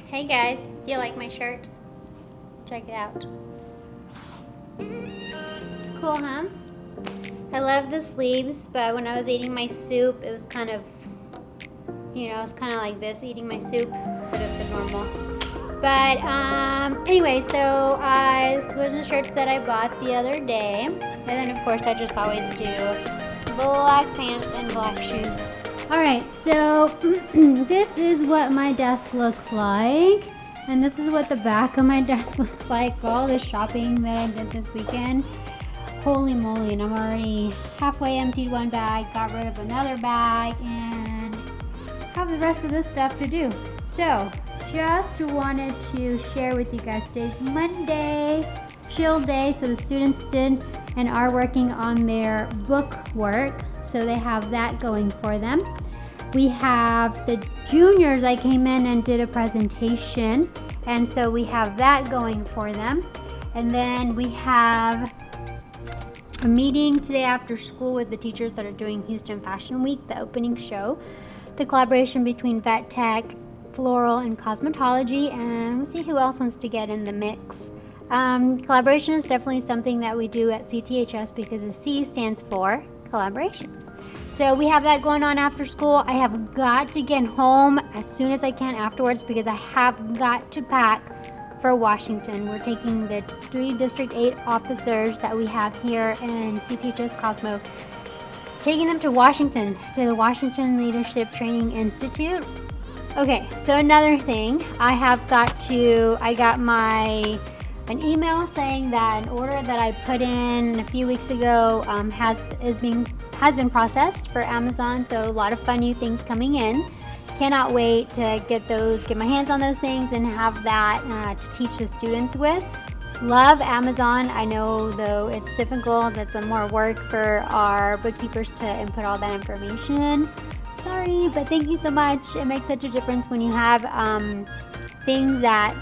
Hey guys, do you like my shirt? Check it out. Cool, huh? I love the sleeves, but when I was eating my soup, it was kind of, it's kind of like this, eating my soup instead of the normal. But anyway, so this was the shirts that I bought the other day. And then of course I just always do black pants and black shoes. Alright, so this is what my desk looks like. And this is what the back of my desk looks like for all the shopping that I did this weekend. Holy moly, and I'm already halfway emptied one bag, got rid of another bag, and have the rest of this stuff to do. So, just wanted to share with you guys today's Monday, chill day. So the students did and are working on their book work. So they have that going for them. We have the juniors. I came in and did a presentation. And so we have that going for them. And then we have a meeting today after school with the teachers that are doing Houston Fashion Week, the opening show. The collaboration between Vet Tech, Floral, and Cosmetology, and we'll see who else wants to get in the mix. Collaboration is definitely something that we do at CTHS because the C stands for collaboration. So we have that going on after school. I have got to get home as soon as I can afterwards because I have got to pack for Washington. We're taking the 3 District 8 officers that we have here in CTHS Cosmo, taking them to Washington, to the Washington Leadership Training Institute. Okay, so another thing, I got an email saying that an order that I put in a few weeks ago has been processed for Amazon. So a lot of fun new things coming in. Cannot wait to get my hands on those things and have that to teach the students with. Love Amazon. I know though it's difficult. It's more work for our bookkeepers to input all that information. Sorry, but thank you so much. It makes such a difference when you have things that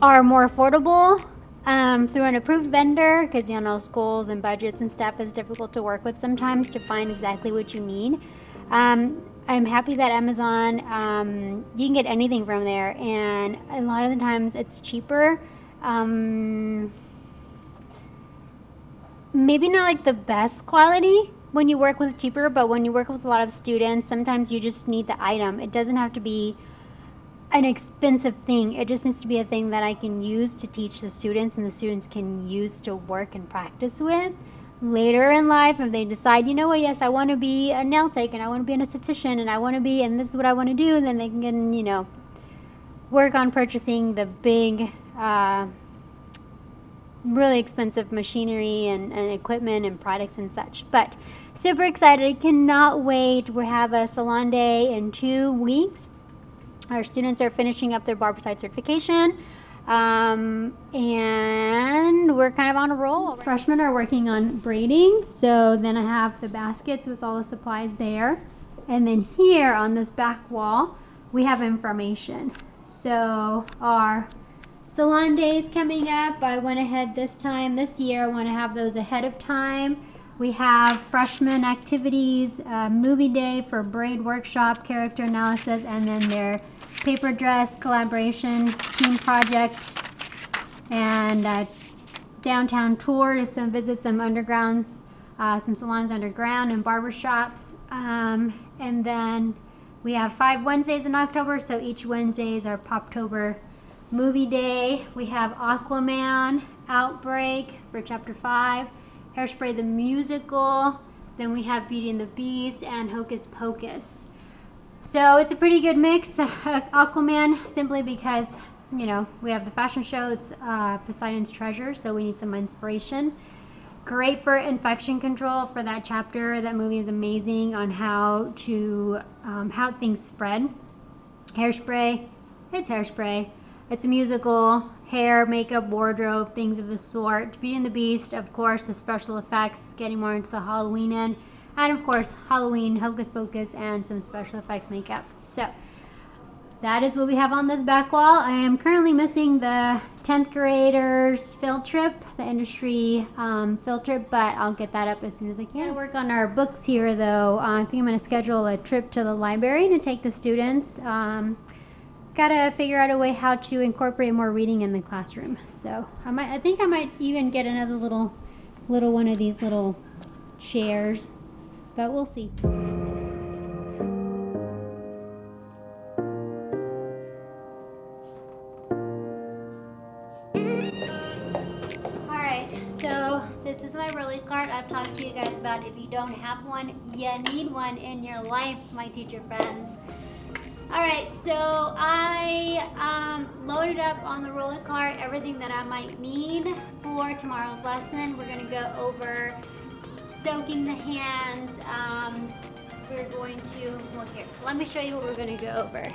are more affordable through an approved vendor, because schools and budgets and stuff is difficult to work with sometimes to find exactly what you need. I'm happy that Amazon, you can get anything from there, and a lot of the times it's cheaper. Maybe not like the best quality when you work with cheaper, but when you work with a lot of students, sometimes you just need the item. It doesn't have to be an expensive thing. It just needs to be a thing that I can use to teach the students and the students can use to work and practice with. Later in life, if they decide, yes, I want to be a nail tech and I want to be an esthetician and this is what I want to do, then they can, work on purchasing the big, really expensive machinery and equipment and products and such. But super excited, cannot wait. We have a salon day in 2 weeks. Our students are finishing up their Barbicide certification, and we're kind of on a roll. Freshmen are working on braiding, so then I have the baskets with all the supplies there. And then here on this back wall, we have information. So our salon days coming up, I went ahead this year, I want to have those ahead of time. We have freshman activities, movie day for braid workshop, character analysis, and then their paper dress collaboration team project, and downtown tour to visit some underground, some salons underground and barbershops. And then we have 5 Wednesdays in October, so each Wednesday is our Poptober movie day. We have Aquaman, Outbreak for Chapter 5, Hairspray the Musical, then we have Beauty and the Beast, and Hocus Pocus. So it's a pretty good mix. Aquaman, simply because, we have the fashion show. It's Poseidon's Treasure, so we need some inspiration. Great for infection control for that chapter. That movie is amazing on how things spread. Hairspray, it's Hairspray. It's a musical, hair, makeup, wardrobe, things of the sort. Beauty and the Beast, of course, the special effects, getting more into the Halloween end. And of course, Halloween, Hocus Pocus, and some special effects makeup. So that is what we have on this back wall. I am currently missing the 10th graders field trip, the industry field trip, but I'll get that up as soon as I can. I work on our books here though. I think I'm going to schedule a trip to the library to take the students. gotta figure out a way how to incorporate more reading in the classroom. So I think I might even get another little one of these little chairs, but we'll see. Alright, so this is my rolly cart I've talked to you guys about. If you don't have one, you need one in your life, my teacher friends. Alright, so I loaded up on the rolly cart everything that I might need for tomorrow's lesson. We're going to go over soaking the hands. We're going to, well here, let me show you what we're going to go over.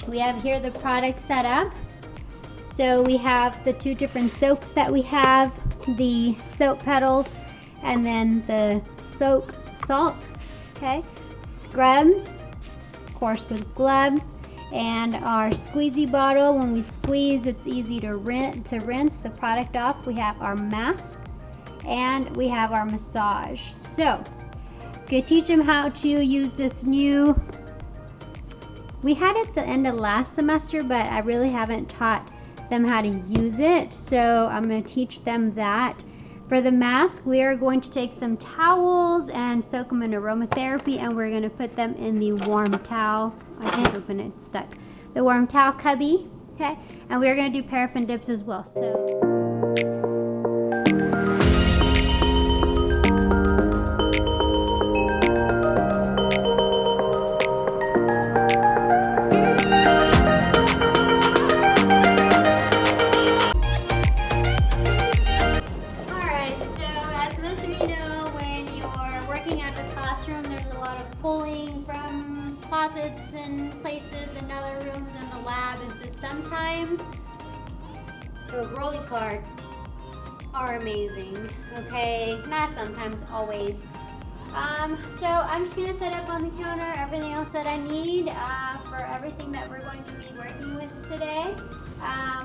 We have here the product set up. So we have the two different soaks that we have, the soap petals and then the soak salt, okay? Scrubs, of course with gloves, and our squeezy bottle. When we squeeze, it's easy to rinse the product off. We have our mask and we have our massage. So, gonna teach them how to use this new, we had it at the end of last semester, but I really haven't taught them how to use it, so I'm going to teach them that. For the mask, we are going to take some towels and soak them in aromatherapy, and we're going to put them in the warm towel. I can't open it, it's stuck. The warm towel cubby, okay? And we're going to do paraffin dips as well. So. Pulling from closets and places and other rooms in the lab, and so sometimes the rolly carts are amazing, okay? Not sometimes, always. So I'm just gonna set up on the counter everything else that I need for everything that we're going to be working with today.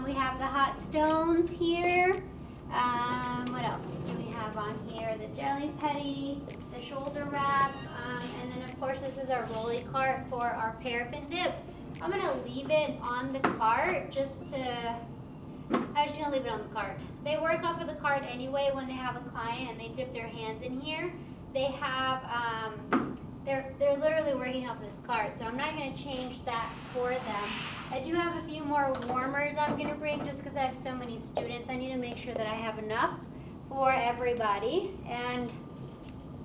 We have the hot stones here. What else do we have on here? The jelly petty, the shoulder wrap, and then of course this is our rolly cart for our paraffin dip. I'm going to leave it on the cart I'm just going to leave it on the cart. They work off of the cart anyway when they have a client and they dip their hands in here. They have, they're literally working off this cart, so I'm not going to change that for them. I do have a few more warmers I'm going to bring just because I have so many students. I need to make sure that I have enough for everybody and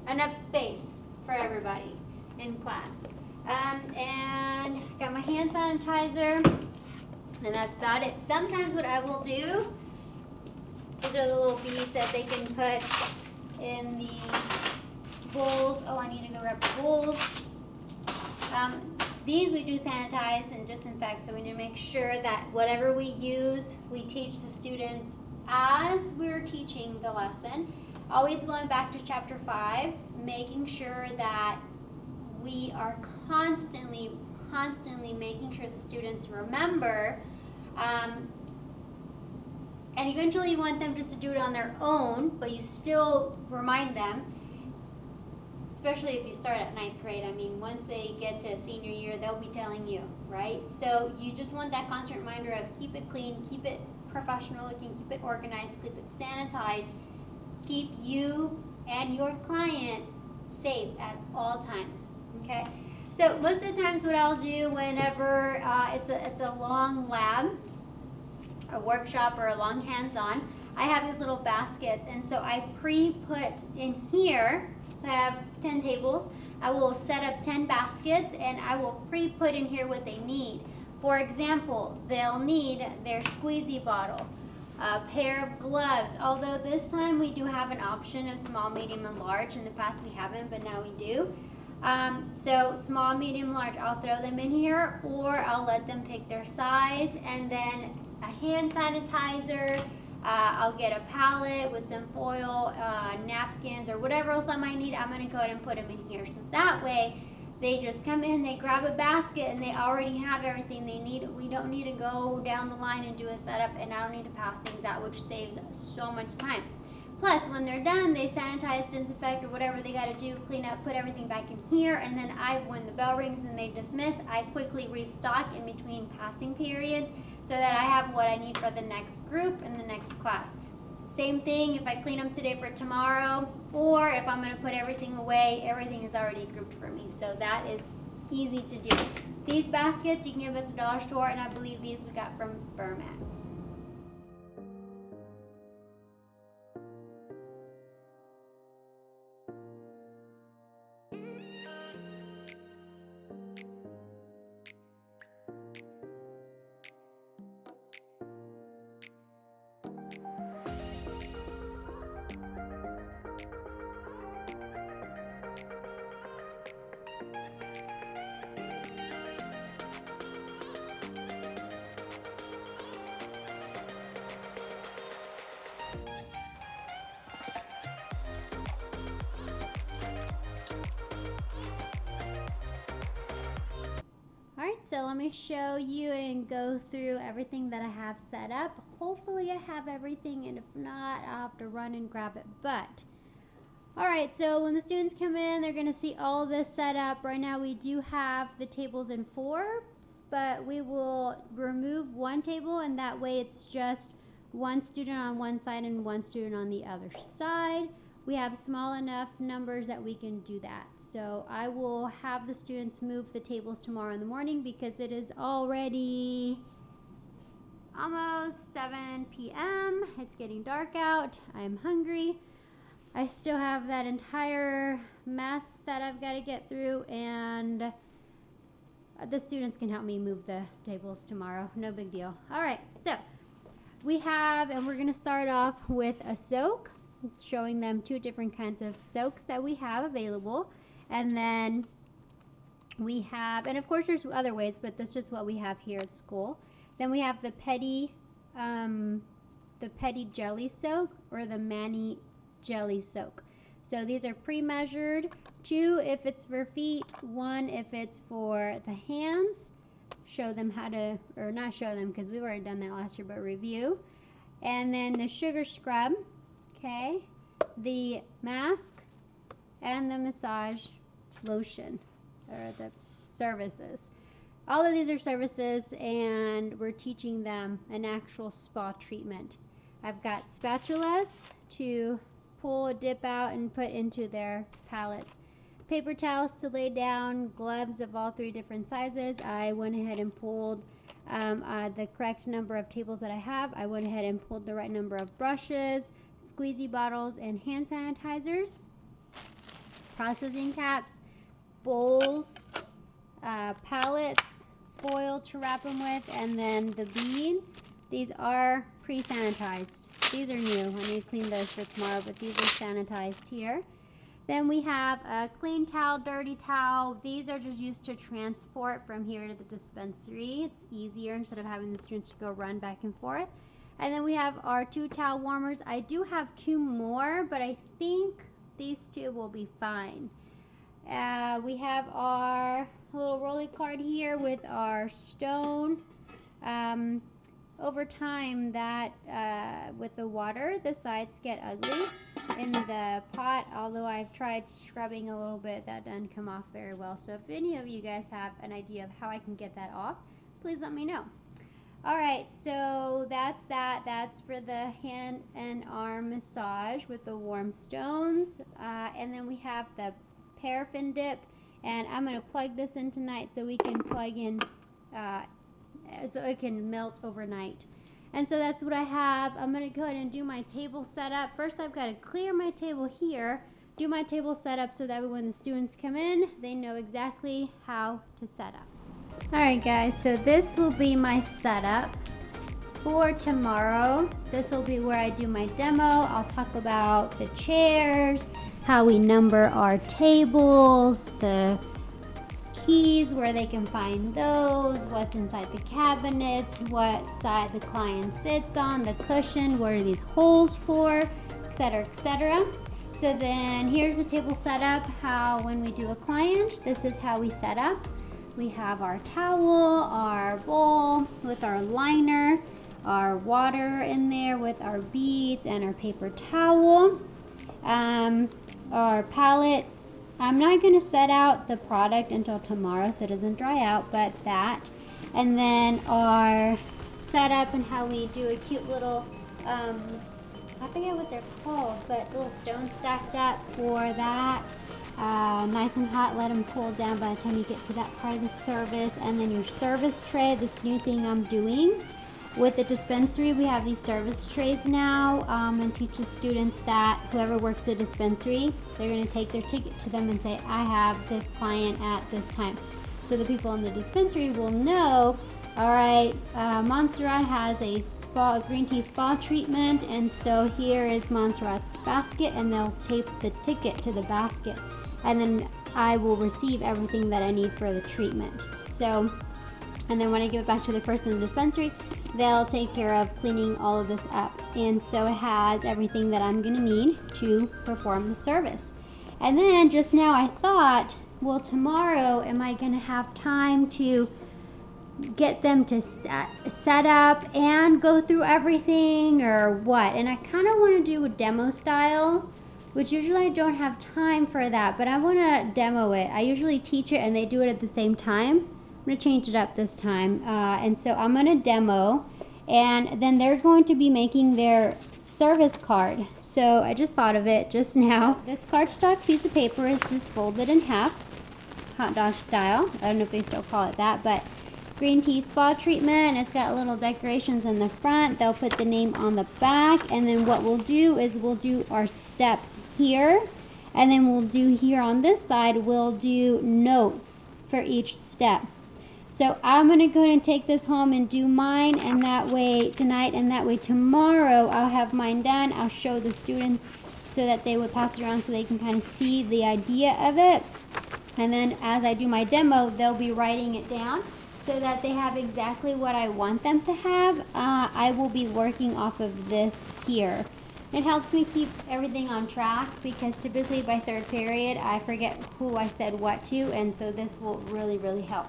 enough space for everybody in class. And got my hand sanitizer, and that's about it. Sometimes what I will do, these are the little beads that they can put in the bowls. Oh, I need to go grab the bowls. These we do sanitize and disinfect, so we need to make sure that whatever we use, we teach the students as we're teaching the lesson. Always going back to chapter 5, making sure that we are constantly making sure the students remember, and eventually you want them just to do it on their own, but you still remind them. Especially if you start at 9th grade. I mean, once they get to senior year, they'll be telling you, right? So you just want that constant reminder of keep it clean, keep it professional looking, keep it organized, keep it sanitized, keep you and your client safe at all times, okay? So most of the times what I'll do whenever it's a long lab, a workshop, or a long hands-on, I have these little baskets, and so I pre-put in here, so I have 10 tables. I will set up 10 baskets and I will pre-put in here what they need. For example, they'll need their squeezy bottle, a pair of gloves, although this time we do have an option of small, medium, and large. In the past we haven't, but now we do. So small, medium, large, I'll throw them in here, or I'll let them pick their size, and then a hand sanitizer. I'll get a palette with some foil, napkins, or whatever else I might need. I'm going to go ahead and put them in here. So that way, they just come in, they grab a basket, and they already have everything they need. We don't need to go down the line and do a setup, and I don't need to pass things out, which saves so much time. Plus, when they're done, they sanitize, disinfect, or whatever they got to do, clean up, put everything back in here, and then when the bell rings and they dismiss, I quickly restock in between passing periods so that I have what I need for the next group and the next class. Same thing if I clean them today for tomorrow, or if I'm going to put everything away, everything is already grouped for me, so that is easy to do. These baskets you can get at the dollar store, and I believe these we got from Burmax. Alright, so let me show you and go through everything that I have set up. Hopefully I have everything, and if not, I'll have to run and grab it. But, alright, so when the students come in, they're going to see all this set up. Right now we do have the tables in fours, but we will remove one table, and that way it's just one student on one side and one student on the other side. We have small enough numbers that we can do that. So I will have the students move the tables tomorrow in the morning because it is already almost 7 p.m. It's getting dark out. I'm hungry. I still have that entire mess that I've got to get through, and the students can help me move the tables tomorrow. No big deal. All right, so we have, and we're going to start off with a soak. It's showing them 2 different kinds of soaks that we have available. And then we have, and of course there's other ways, but that's just what we have here at school. Then we have the petty jelly soak, or the mani jelly soak. So these are pre-measured, 2 if it's for feet, 1 if it's for the hands. Show them how to, or not show them because we've already done that last year, but review. And then the sugar scrub, okay, the mask, and the massage lotion, or the services. All of these are services, and we're teaching them an actual spa treatment. I've got spatulas to pull, dip out, and put into their palettes. Paper towels to lay down, gloves of all 3 different sizes. I went ahead and pulled the correct number of tables that I have. I went ahead and pulled the right number of brushes, squeezy bottles, and hand sanitizers. Processing caps, bowls, palettes, foil to wrap them with, and then the beads. These are pre-sanitized. These are new. I need to clean those for tomorrow, but these are sanitized here. Then we have a clean towel, dirty towel. These are just used to transport from here to the dispensary. It's easier instead of having the students to go run back and forth. And then we have our 2 towel warmers. I do have 2 more, but I think these 2 will be fine. We have our little rolly card here with our stone. Over time, that with the water, the sides get ugly in the pot. Although I've tried scrubbing a little bit, that doesn't come off very well. So if any of you guys have an idea of how I can get that off, please let me know. Alright, so that's that. That's for the hand and arm massage with the warm stones. And then we have the paraffin dip. And I'm going to plug this in tonight so we can plug in, so it can melt overnight. And so that's what I have. I'm going to go ahead and do my table setup. First I've got to clear my table here, do my table setup so that when the students come in, they know exactly how to set up. Alright guys, so this will be my setup for tomorrow. This will be where I do my demo. I'll talk about the chairs, how we number our tables, the keys, where they can find those, what's inside the cabinets, what side the client sits on, the cushion, what are these holes for, etc., etc. So then here's the table setup, how when we do a client, this is how we set up. We have our towel, our bowl with our liner. our water in there with our beads and our paper towel. Our palette, I'm not going to set out the product until tomorrow so it doesn't dry out, but that. And then our setup and how we do a cute little, I forget what they're called, but little stones stacked up for that. Nice and hot, let them cool down by the time you get to that part of the service. And then your service tray, this new thing I'm doing. With the dispensary, we have these service trays now, and teach the students that whoever works the dispensary, they're going to take their ticket to them and say, I have this client at this time. So the people in the dispensary will know, all right, Montserrat has a green tea spa treatment, and so here is Montserrat's basket, and they'll tape the ticket to the basket, and then I will receive everything that I need for the treatment. So, and then when I give it back to the person in the dispensary, they'll take care of cleaning all of this up. And so it has everything that I'm gonna need to perform the service. And then just now I thought, well, tomorrow am I gonna have time to get them to set up and go through everything or what? And I kind of want to do a demo style, which usually I don't have time for that, but I want to demo it. I usually teach it and they do it at the same time. I'm going to change it up this time. And so I'm going to demo, and then they're going to be making their service card. So I just thought of it just now. This cardstock piece of paper is just folded in half, hot dog style. I don't know if they still call it that, but green tea spa treatment. It's got little decorations in the front. They'll put the name on the back, and then what we'll do is we'll do our steps here, and then we'll do here on this side, we'll do notes for each step. So I'm going to go ahead and take this home and do mine, and that way tonight, and that way tomorrow I'll have mine done. I'll show the students so that they would pass it around so they can kind of see the idea of it. And then as I do my demo, they'll be writing it down so that they have exactly what I want them to have. I will be working off of this here. It helps me keep everything on track because typically by third period I forget who I said what to, and so this will really, really help.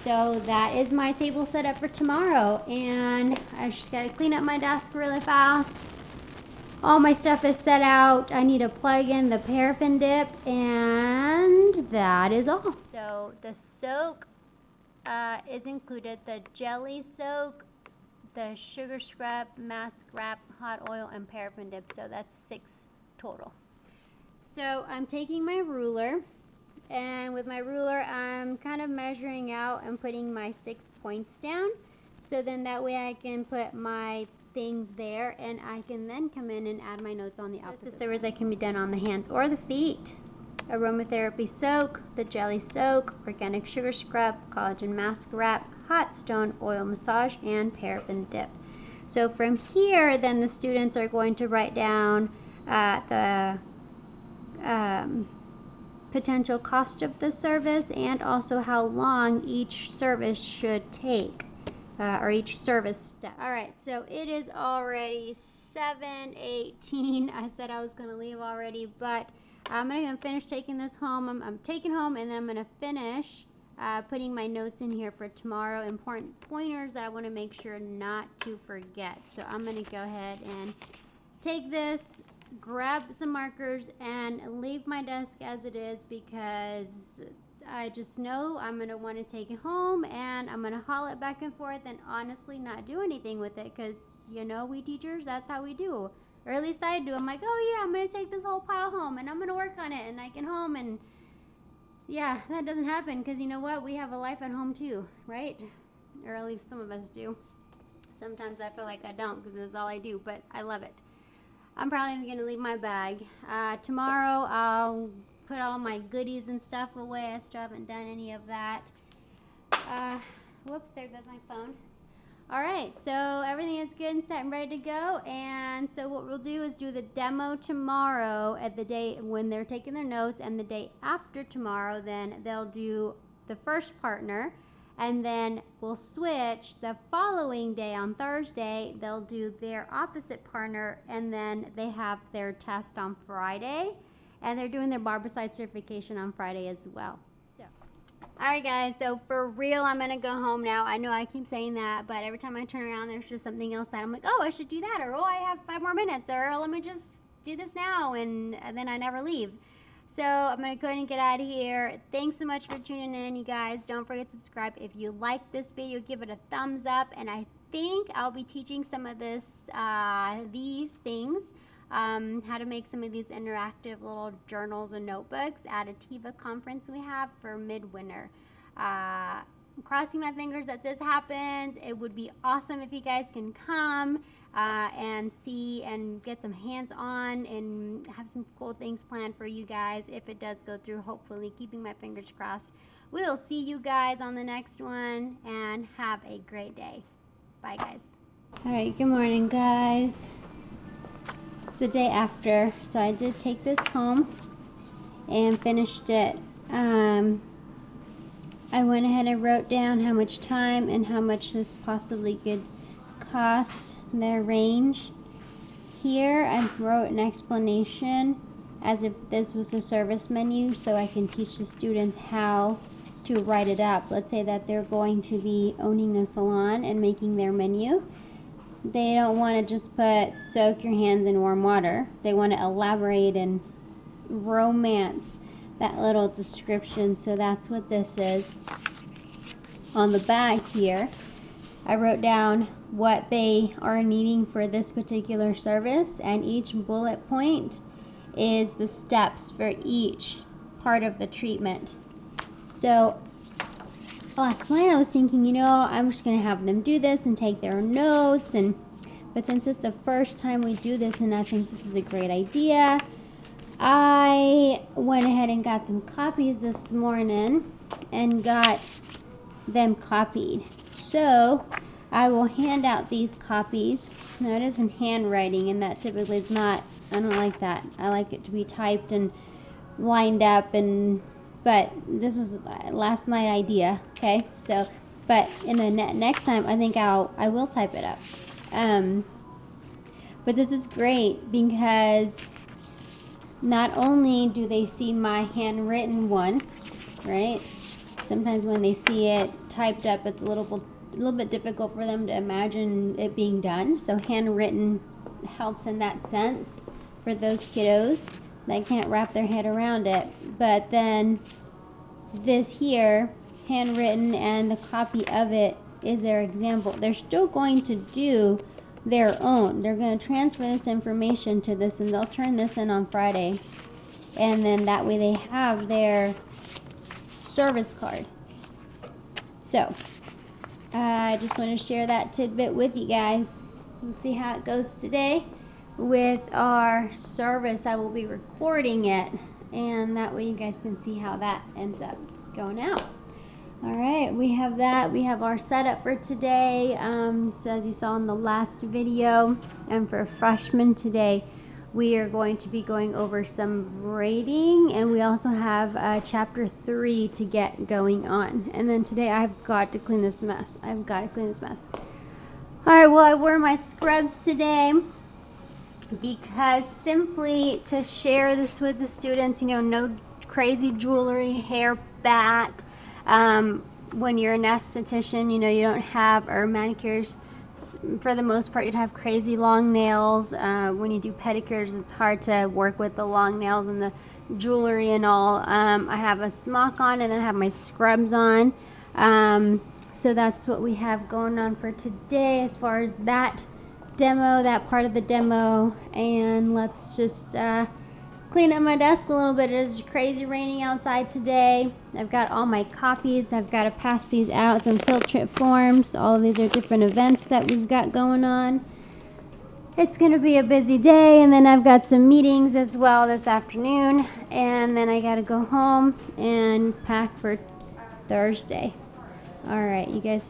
So that is my table set up for tomorrow, and I just gotta clean up my desk really fast. All my stuff is set out. I need to plug in the paraffin dip, and that is all. So the soak is included, the jelly soak, the sugar scrub, mask wrap, hot oil, and paraffin dip. So that's 6 total. So I'm taking my ruler, and with my ruler I'm kind of measuring out and putting my 6 points down, so then that way I can put my things there, and I can then come in and add my notes on the opposite. The service that can be done on the hands or the feet. Aromatherapy soak, the jelly soak, organic sugar scrub, collagen mask wrap, hot stone oil massage, and paraffin dip. So from here, then the students are going to write down the potential cost of the service and also how long each service should take, or each service step. All right, so it is already 7:18. I said I was going to leave already, but I'm going to finish taking this home. I'm taking home, and then I'm going to finish putting my notes in here for tomorrow. Important pointers that I want to make sure not to forget. So I'm going to go ahead and take this, grab some markers, and leave my desk as it is because I just know I'm going to want to take it home, and I'm going to haul it back and forth and honestly not do anything with it because, you know, we teachers, that's how we do. Or at least I do. I'm like, oh yeah, I'm going to take this whole pile home and I'm going to work on it, and I get home and yeah, that doesn't happen because you know what? We have a life at home too, right? Or at least some of us do. Sometimes I feel like I don't because it's all I do, but I love it. I'm probably going to leave my bag. Tomorrow I'll put all my goodies and stuff away. I still haven't done any of that. Whoops, there goes my phone. Alright, so everything is good and set and ready to go, and so what we'll do is do the demo tomorrow at the day when they're taking their notes, and the day after tomorrow then they'll do the first partner, and then we'll switch the following day on Thursday, they'll do their opposite partner, and then they have their test on Friday, and they're doing their Barbicide certification on Friday as well. So Alright guys, so for real, I'm gonna go home now. I know I keep saying that, but every time I turn around, there's just something else that I'm like, oh, I should do that, or oh, I have 5 more minutes, or let me just do this now, and then I never leave. So I'm gonna go ahead and get out of here. Thanks so much for tuning in, you guys. Don't forget to subscribe. If you like this video, give it a thumbs up, and I think I'll be teaching some of this, these things, how to make some of these interactive little journals and notebooks at a TIVA conference we have for midwinter. I'm crossing my fingers that this happens. It would be awesome if you guys can come and see and get some hands-on and have some cool things planned for you guys if it does go through, hopefully, keeping my fingers crossed. We'll see you guys on the next one, and have a great day. Bye, guys. All right, good morning, guys. The day after, so I did take this home and finished it. I went ahead and wrote down how much time and how much this possibly could cost, their range. Here I wrote an explanation as if this was a service menu, so I can teach the students how to write it up. Let's say that they're going to be owning a salon and making their menu. They don't want to just put soak your hands in warm water. They want to elaborate and romance that little description. So that's what this is. On the back here, I wrote down what they are needing for this particular service, and each bullet point is the steps for each part of the treatment. So last night I was thinking, you know, I'm just going to have them do this and take their notes, but since it's the first time we do this and I think this is a great idea, I went ahead and got some copies this morning and got them copied. So I will hand out these copies. Now it is in handwriting, and that typically is not, I don't like that. I like it to be typed and lined up, but this was last night idea, okay? So, but in the next time, I think I will type it up. But this is great because not only do they see my handwritten one, right? Sometimes when they see it typed up, it's a little bit difficult for them to imagine it being done. So handwritten helps in that sense for those kiddos that can't wrap their head around it. But then this here, handwritten, and the copy of it is their example. They're still going to do their own. They're going to transfer this information to this, and they'll turn this in on Friday. And then that way they have their service card. So I just want to share that tidbit with you guys. Let's see how it goes today with our service. I will be recording it, and that way you guys can see how that ends up going out. Alright, we have that. We have our setup for today. So as you saw in the last video, and for freshmen today, we are going to be going over some rating, and we also have chapter 3 to get going on. And then today I've got to clean this mess. Alright, well, I wore my scrubs today because simply to share this with the students, you know, no crazy jewelry, hair back. When you're an esthetician, you know, you don't have, or manicures, for the most part, you'd have crazy long nails. When you do pedicures, it's hard to work with the long nails and the jewelry and all. I have a smock on, and then I have my scrubs on. So that's what we have going on for today as far as that demo, that part of the demo. And let's just clean up my desk a little bit. It is crazy raining outside today. I've got all my copies. I've got to pass these out, some field trip forms. All of these are different events that we've got going on. It's going to be a busy day, and then I've got some meetings as well this afternoon, and then I got to go home and pack for Thursday. All right, you guys